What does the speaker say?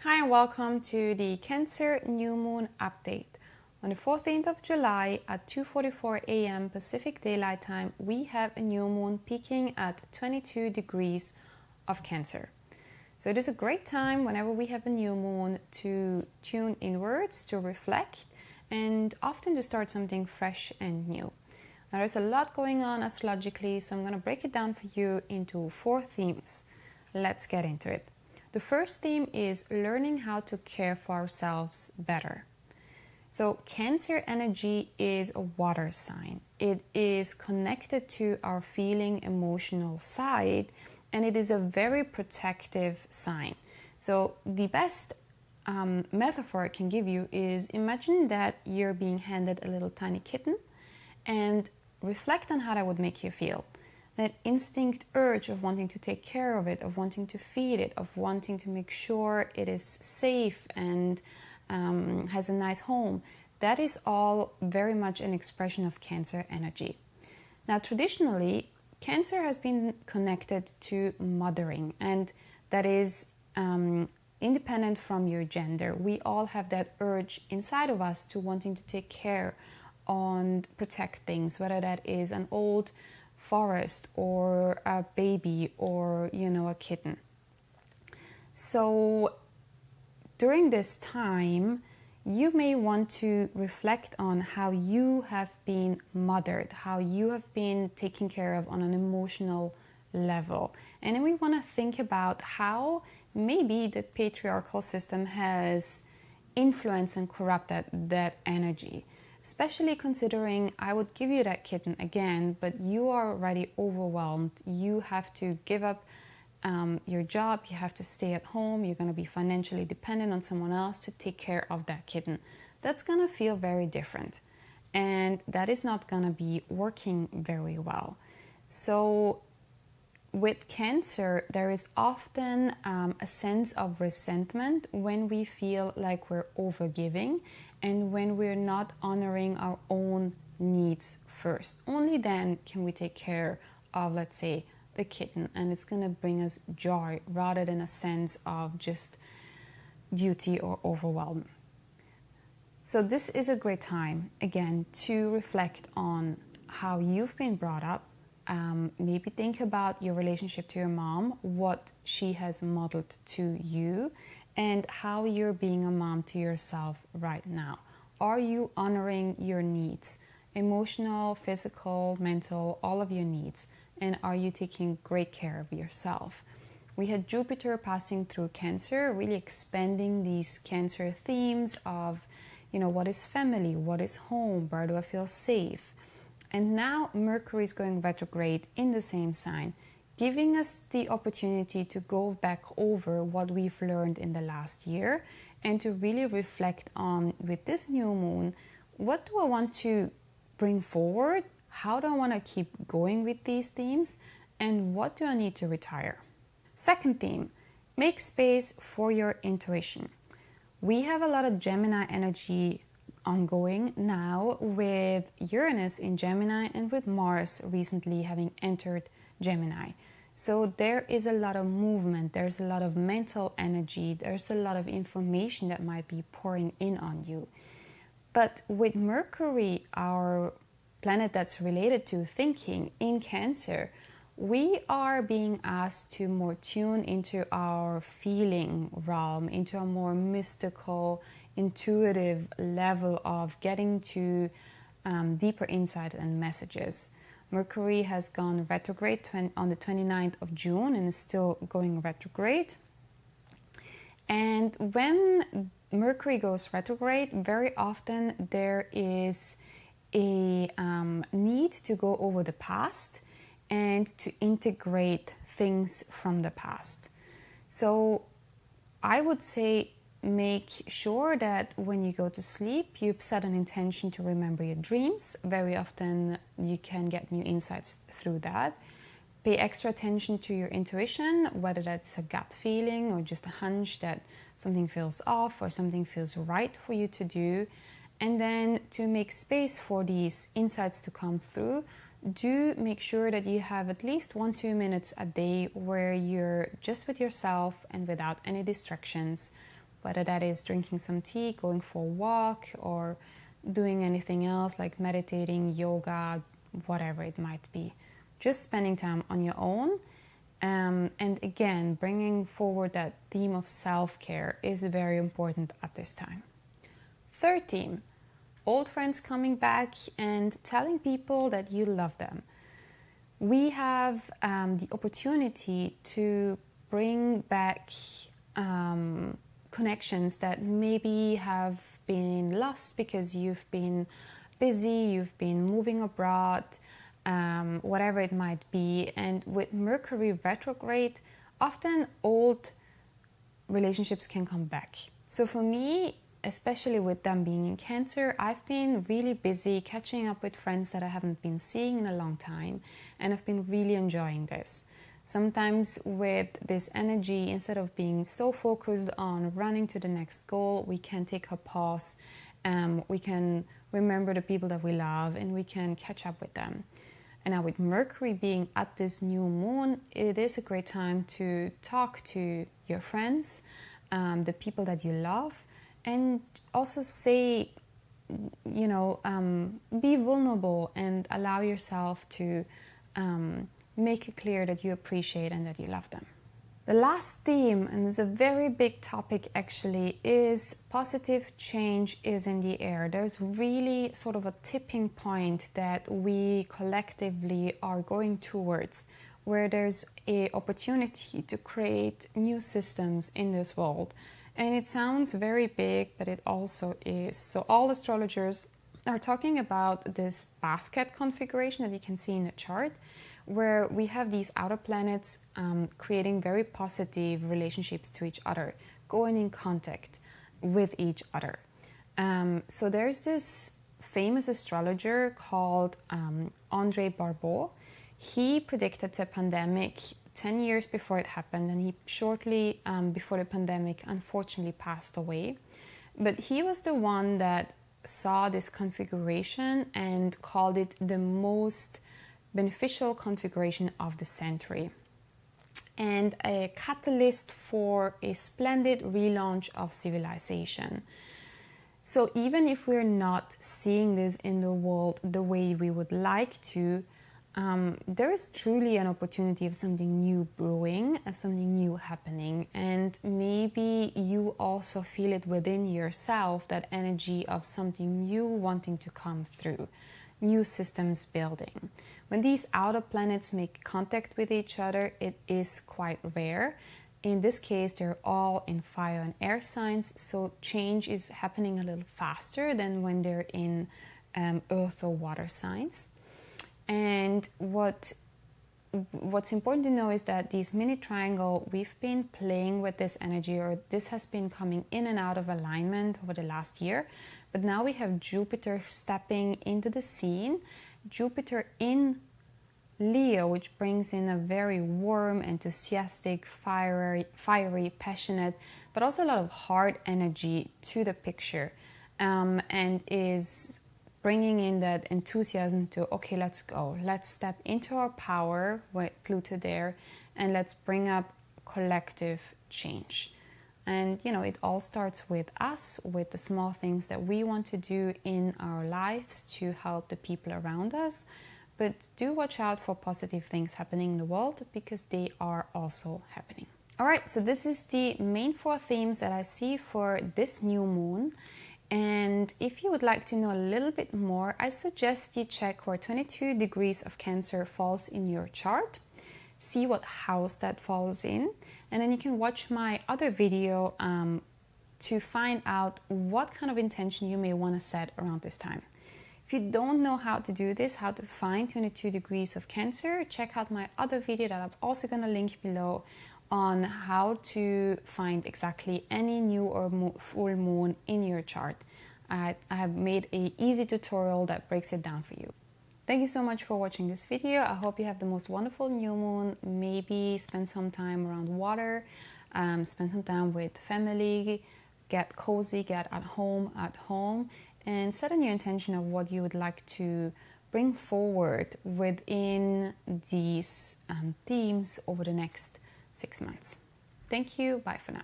Hi and welcome to the Cancer New Moon Update. On the 14th of July at 2:44 a.m. Pacific Daylight Time, we have a new moon peaking at 22 degrees of Cancer. So it is a great time whenever we have a new moon to tune inwards, to reflect, and often to start something fresh and new. Now there's a lot going on astrologically, so I'm going to break it down for you into 4 themes. Let's get into it. The first theme is learning how to care for ourselves better. So Cancer energy is a water sign. It is connected to our feeling emotional side, and it is a very protective sign. So the best metaphor I can give you is imagine that you're being handed a little tiny kitten and reflect on how that would make you feel. That instinct urge of wanting to take care of it, of wanting to feed it, of wanting to make sure it is safe and has a nice home, that is all very much an expression of Cancer energy. Now, traditionally, Cancer has been connected to mothering, and that is independent from your gender. We all have that urge inside of us to wanting to take care and protect things, whether that is an old forest or a baby or a kitten. So during this time you may want to reflect on how you have been mothered, how you have been taken care of on an emotional level, and then we want to think about how maybe the patriarchal system has influenced and corrupted that energy. Especially considering I would give you that kitten again, but you are already overwhelmed. You have to give up your job, you have to stay at home, you're going to be financially dependent on someone else to take care of that kitten. That's going to feel very different, and that is not going to be working very well. So with Cancer, there is often a sense of resentment when we feel like we're overgiving and when we're not honoring our own needs first. Only then can we take care of, let's say, the kitten, and it's going to bring us joy rather than a sense of just duty or overwhelm. So this is a great time, again, to reflect on how you've been brought up. Maybe think about your relationship to your mom, what she has modeled to you, and how you're being a mom to yourself right now. Are you honoring your needs? Emotional, physical, mental, all of your needs. And are you taking great care of yourself? We had Jupiter passing through Cancer, really expanding these Cancer themes of, what is family? What is home? Where do I feel safe? And now Mercury is going retrograde in the same sign, giving us the opportunity to go back over what we've learned in the last year and to really reflect on, with this new moon, what do I want to bring forward? How do I want to keep going with these themes? And what do I need to retire? Second theme, make space for your intuition. We have a lot of Gemini energy ongoing now with Uranus in Gemini and with Mars recently having entered Gemini. So there is a lot of movement, there's a lot of mental energy, there's a lot of information that might be pouring in on you. But with Mercury, our planet that's related to thinking in Cancer, we are being asked to more tune into our feeling realm, into a more mystical, intuitive level of getting to deeper insight and messages. Mercury has gone retrograde on the 29th of June and is still going retrograde. And when Mercury goes retrograde, very often there is a need to go over the past and to integrate things from the past. So I would say make sure that when you go to sleep, you set an intention to remember your dreams. Very often you can get new insights through that. Pay extra attention to your intuition, whether that's a gut feeling or just a hunch that something feels off or something feels right for you to do. And then to make space for these insights to come through, do make sure that you have at least 1-2 minutes a day where you're just with yourself and without any distractions, whether that is drinking some tea, going for a walk, or doing anything else like meditating, yoga, whatever it might be. Just spending time on your own. And again, bringing forward that theme of self-care is very important at this time. Third theme, old friends coming back and telling people that you love them. We have the opportunity to bring back connections that maybe have been lost because you've been busy, you've been moving abroad, whatever it might be. And with Mercury retrograde, often old relationships can come back. So for me, especially with them being in Cancer, I've been really busy catching up with friends that I haven't been seeing in a long time, and I've been really enjoying this. Sometimes with this energy, instead of being so focused on running to the next goal, we can take a pause, we can remember the people that we love, and we can catch up with them. And now with Mercury being at this new moon, it is a great time to talk to your friends, the people that you love, and also say, be vulnerable and allow yourself to make it clear that you appreciate and that you love them. The last theme, and it's a very big topic actually, is positive change is in the air. There's really sort of a tipping point that we collectively are going towards, where there's an opportunity to create new systems in this world. And it sounds very big, but it also is. So all astrologers are talking about this basket configuration that you can see in the chart, where we have these outer planets creating very positive relationships to each other, going in contact with each other. So there's this famous astrologer called André Barbeau. He predicted the pandemic 10 years before it happened, and he shortly before the pandemic unfortunately passed away. But he was the one that saw this configuration and called it the most beneficial configuration of the century, and a catalyst for a splendid relaunch of civilization. So even if we're not seeing this in the world the way we would like to, there is truly an opportunity of something new brewing, of something new happening, and maybe you also feel it within yourself, that energy of something new wanting to come through, new systems building. When these outer planets make contact with each other, it is quite rare. In this case, they're all in fire and air signs, so change is happening a little faster than when they're in earth or water signs. And what's important to know is that these mini triangle, we've been playing with this energy, or this has been coming in and out of alignment over the last year. But now we have Jupiter stepping into the scene, Jupiter in Leo, which brings in a very warm, enthusiastic, fiery, passionate, but also a lot of hard energy to the picture, and is bringing in that enthusiasm to, okay, let's go. Let's step into our power with Pluto there, and let's bring up collective change. And, it all starts with us, with the small things that we want to do in our lives to help the people around us. But do watch out for positive things happening in the world, because they are also happening. All right, so this is the main 4 themes that I see for this new moon. And if you would like to know a little bit more, I suggest you check where 22 degrees of Cancer falls in your chart. See what house that falls in. And then you can watch my other video to find out what kind of intention you may want to set around this time. If you don't know how to do this, how to find 22 degrees of Cancer, check out my other video that I'm also going to link below on how to find exactly any new or full moon in your chart. I have made an easy tutorial that breaks it down for you. Thank you so much for watching this video. I hope you have the most wonderful new moon. Maybe spend some time around water, spend some time with family, get cozy, get at home, and set a new intention of what you would like to bring forward within these themes over the next 6 months. Thank you. Bye for now.